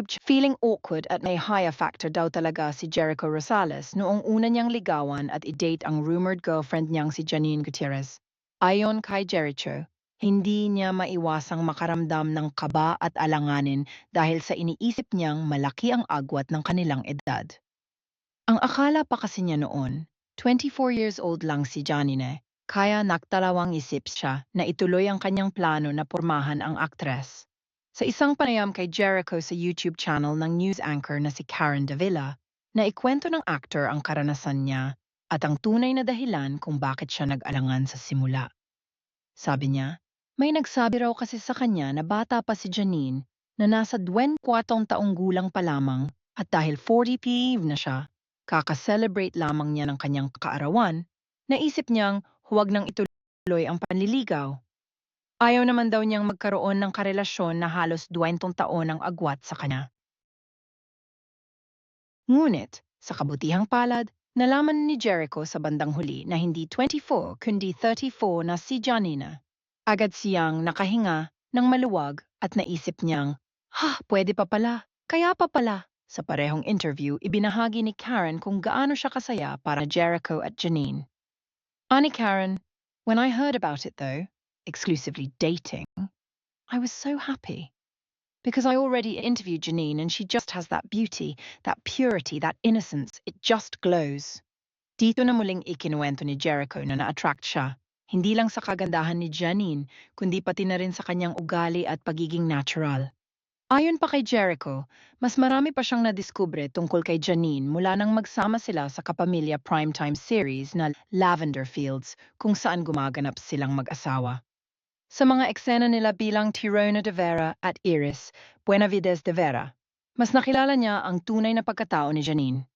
Feeling awkward at may higher factor daw talaga si Jericho Rosales noong una niyang ligawan at i-date ang rumored girlfriend niyang si Janine Gutierrez. Ayon kay Jericho, hindi niya maiwasang makaramdam ng kaba at alanganin dahil sa iniisip niyang malaki ang agwat ng kanilang edad. Ang akala pa kasi niya noon, 24 years old lang si Janine, kaya naktalawang isip siya na ituloy ang kanyang plano na pormahan ang aktres. Sa isang panayam kay Jericho sa YouTube channel ng news anchor na si Karen Davila, na ikwento ng actor ang karanasan niya at ang tunay na dahilan kung bakit siya nag-alangan sa simula. Sabi niya, may nagsabi raw kasi sa kanya na bata pa si Janine na nasa 24 taong gulang pa lamang at dahil 40 na siya, kaka-celebrate lamang niya ng kanyang kaarawan, naisip niyang huwag nang ituloy ang panliligaw. Ayaw naman daw niyang magkaroon ng karelasyon na halos 20 taon ang agwat sa kanya. Ngunit, sa kabutihang palad, nalaman ni Jericho sa bandang huli na hindi 24 kundi 34 na si Janina. Agad siyang nakahinga ng maluwag at naisip niyang, pwede pa pala, kaya pa pala. Sa parehong interview, ibinahagi ni Karen kung gaano siya kasaya para Jericho at Janine. Ani Karen, when I heard about it though, exclusively dating, I was so happy. Because I already interviewed Janine and she just has that beauty, that purity, that innocence. It just glows. Dito na muling ikinuwento ni Jericho na na-attract siya, hindi lang sa kagandahan ni Janine, kundi pati na rin sa kanyang ugali at pagiging natural. Ayon pa kay Jericho, mas marami pa siyang nadiskubre tungkol kay Janine mula nang magsama sila sa kapamilya primetime series na Lavender Fields kung saan gumaganap silang mag-asawa. Sa mga eksena nila bilang Tirona de Vera at Iris Buenavides de Vera, mas nakilala niya ang tunay na pagkatao ni Janine.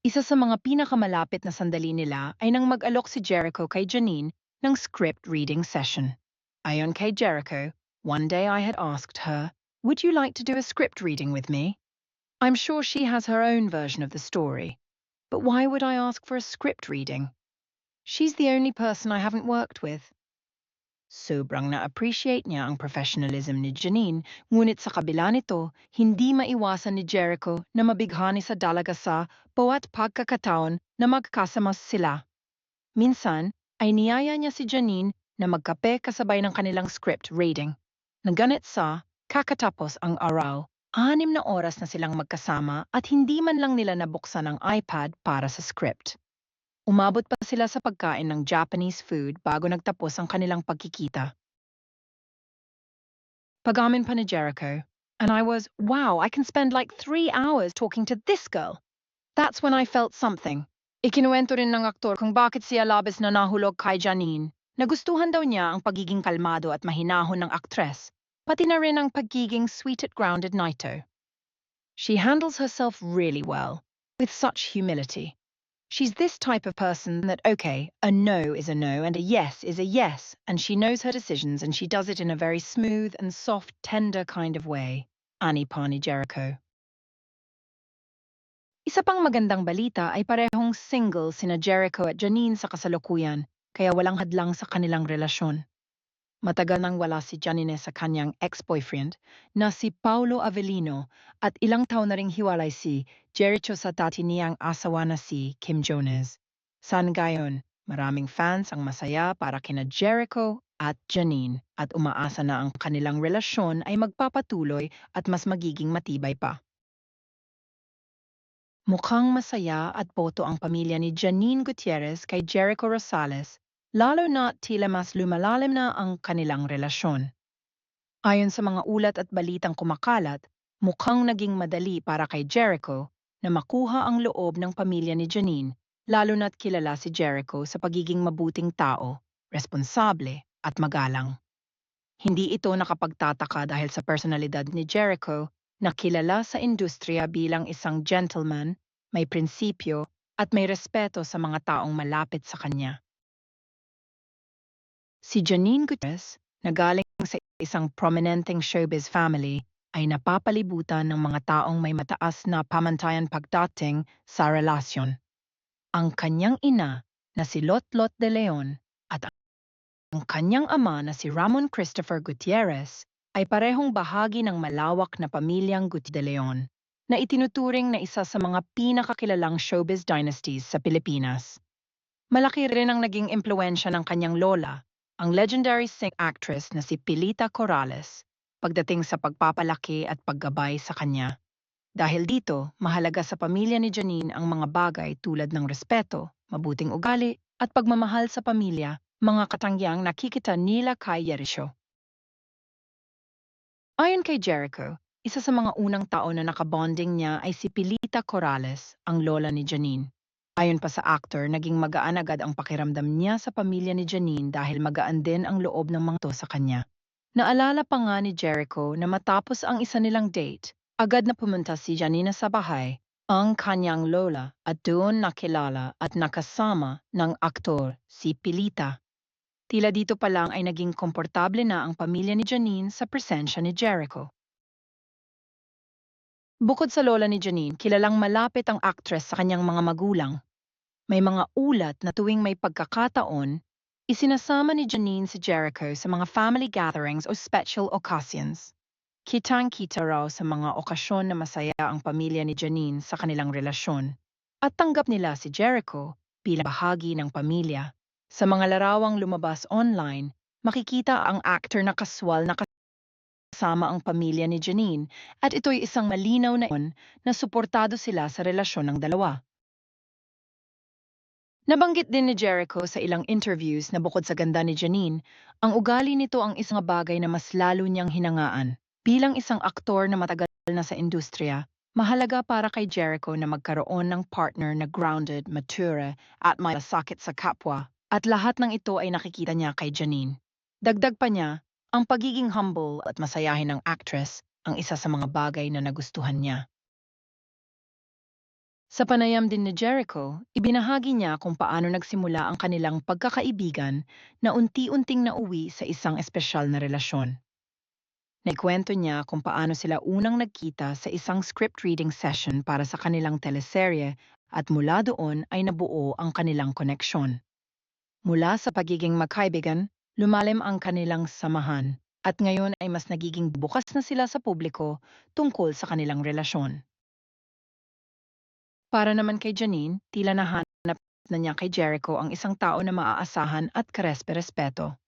Isa sa mga pinakamalapit na sandali nila ay nang mag-alok si Jericho kay Janine ng script reading session. Ayon kay Jericho, one day I had asked her, "Would you like to do a script reading with me? I'm sure she has her own version of the story, but why would I ask for a script reading? She's the only person I haven't worked with." Sobrang na-appreciate niya ang professionalism ni Janine, ngunit sa kabila nito, hindi maiwasan ni Jericho na mabighani sa dalaga sa bawat pagkakataon na magkasama sila. Minsan, ay niyaya niya si Janine na magkape kasabay ng kanilang script reading. Naganit sa kakatapos ang araw, 6 na oras na silang magkasama at hindi man lang nila nabuksan ang iPad para sa script. Umabot pa sila sa pagkain ng Japanese food bago nagtapos ang kanilang pagkikita. Pag-amin pa ni Jericho, and I was, wow, I can spend like 3 hours talking to this girl. That's when I felt something. Ikinuwento rin ng aktor kung bakit siya labis na nahulog kay Janine. Nagustuhan daw niya ang pagiging kalmado at mahinahon ng aktres, pati na rin ang pagiging sweet at grounded nito. She handles herself really well, with such humility. She's this type of person that, okay, a no is a no and a yes is a yes, and she knows her decisions and she does it in a very smooth and soft, tender kind of way. Ani pa ni Jericho. Isa pang magandang balita ay parehong single sina Jericho at Janine sa kasalukuyan, kaya walang hadlang sa kanilang relasyon. Matagal nang wala si Janine sa kanyang ex-boyfriend na si Paulo Avellino at ilang taon na ring hiwalay si Jericho sa dati niyang asawa na si Kim Jones. San gayon, maraming fans ang masaya para kina Jericho at Janine at umaasa na ang kanilang relasyon ay magpapatuloy at mas magiging matibay pa. Mukhang masaya at boto ang pamilya ni Janine Gutierrez kay Jericho Rosales, lalo na tila mas lumalalim na ang kanilang relasyon. Ayon sa mga ulat at balitang kumakalat, mukhang naging madali para kay Jericho na makuha ang loob ng pamilya ni Janine, lalo na't kilala si Jericho sa pagiging mabuting tao, responsable at magalang. Hindi ito nakapagtataka dahil sa personalidad ni Jericho na kilala sa industriya bilang isang gentleman, may prinsipyo, at may respeto sa mga taong malapit sa kanya. Si Janine Gutierrez, na galing sa isang prominenteng showbiz family, ay napapalibutan ng mga taong may mataas na pamantayan pagdating sa relasyon. Ang kanyang ina na si Lotlot de Leon at ang kanyang ama na si Ramon Christopher Gutierrez ay parehong bahagi ng malawak na pamilyang Guti de Leon, na itinuturing na isa sa mga pinakakilalang showbiz dynasties sa Pilipinas. Malaki rin ang naging impluensya ng kanyang lola, ang legendary actress na si Pilita Corrales, pagdating sa pagpapalaki at paggabay sa kanya. Dahil dito, mahalaga sa pamilya ni Janine ang mga bagay tulad ng respeto, mabuting ugali, at pagmamahal sa pamilya, mga katangyang nakikita nila kay Jericho. Ayon kay Jericho, isa sa mga unang tao na nakabonding niya ay si Pilita Corrales, ang lola ni Janine. Ayon pa sa actor, naging magaan agad ang pakiramdam niya sa pamilya ni Janine dahil magaan din ang loob ng mga to sa kanya. Naalala pa nga ni Jericho na matapos ang isa nilang date, agad na pumunta si Janina sa bahay, ang kanyang lola, at doon nakilala at nakasama ng aktor si Pilita. Tila dito pa lang ay naging komportable na ang pamilya ni Janine sa presensya ni Jericho. Bukod sa lola ni Janine, kilalang malapit ang actress sa kanyang mga magulang. May mga ulat na tuwing may pagkakataon, isinasama ni Janine si Jericho sa mga family gatherings o special occasions. Kitang-kita raw sa mga okasyon na masaya ang pamilya ni Janine sa kanilang relasyon. At tanggap nila si Jericho bilang bahagi ng pamilya. Sa mga larawang lumabas online, makikita ang actor na kaswal na kasama ang pamilya ni Janine at ito'y isang malinaw na iyon na suportado sila sa relasyon ng dalawa. Nabanggit din ni Jericho sa ilang interviews na bukod sa ganda ni Janine, ang ugali nito ang isang bagay na mas lalo niyang hinangaan. Bilang isang aktor na matagal na sa industriya, mahalaga para kay Jericho na magkaroon ng partner na grounded, mature, at may sakit sa kapwa. At lahat ng ito ay nakikita niya kay Janine. Dagdag pa niya, ang pagiging humble at masayahin ng actress ang isa sa mga bagay na nagustuhan niya. Sa panayam din ni Jericho, ibinahagi niya kung paano nagsimula ang kanilang pagkakaibigan na unti-unting nauwi sa isang espesyal na relasyon. Naikwento niya kung paano sila unang nagkita sa isang script reading session para sa kanilang teleserye at mula doon ay nabuo ang kanilang koneksyon. Mula sa pagiging magkaibigan, lumalim ang kanilang samahan at ngayon ay mas nagiging bukas na sila sa publiko tungkol sa kanilang relasyon. Para naman kay Janine, tila nahanap na niya kay Jericho ang isang tao na maaasahan at karespe-respeto.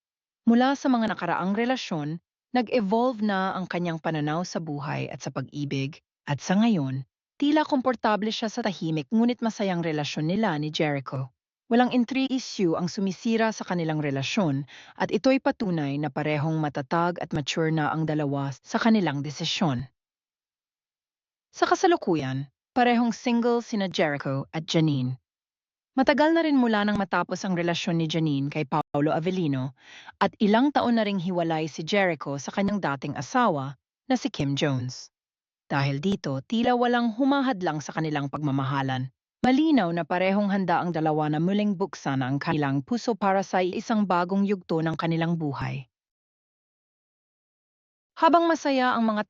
Mula sa mga nakaraang relasyon, nag-evolve na ang kanyang pananaw sa buhay at sa pag-ibig, at sa ngayon, tila komportable siya sa tahimik ngunit masayang relasyon nila ni Jericho. Walang issue ang sumisira sa kanilang relasyon at ito'y patunay na parehong matatag at mature na ang dalawa sa kanilang desisyon. Sa kasalukuyan, parehong single sina Jericho at Janine. Matagal na rin mula nang matapos ang relasyon ni Janine kay Paolo Avellino at ilang taon na ring hiwalay si Jericho sa kanyang dating asawa na si Kim Jones. Dahil dito, tila walang humahadlang sa kanilang pagmamahalan. Malinaw na parehong handa ang dalawa na muling buksan ang kanilang puso para sa isang bagong yugto ng kanilang buhay. Habang masaya ang mga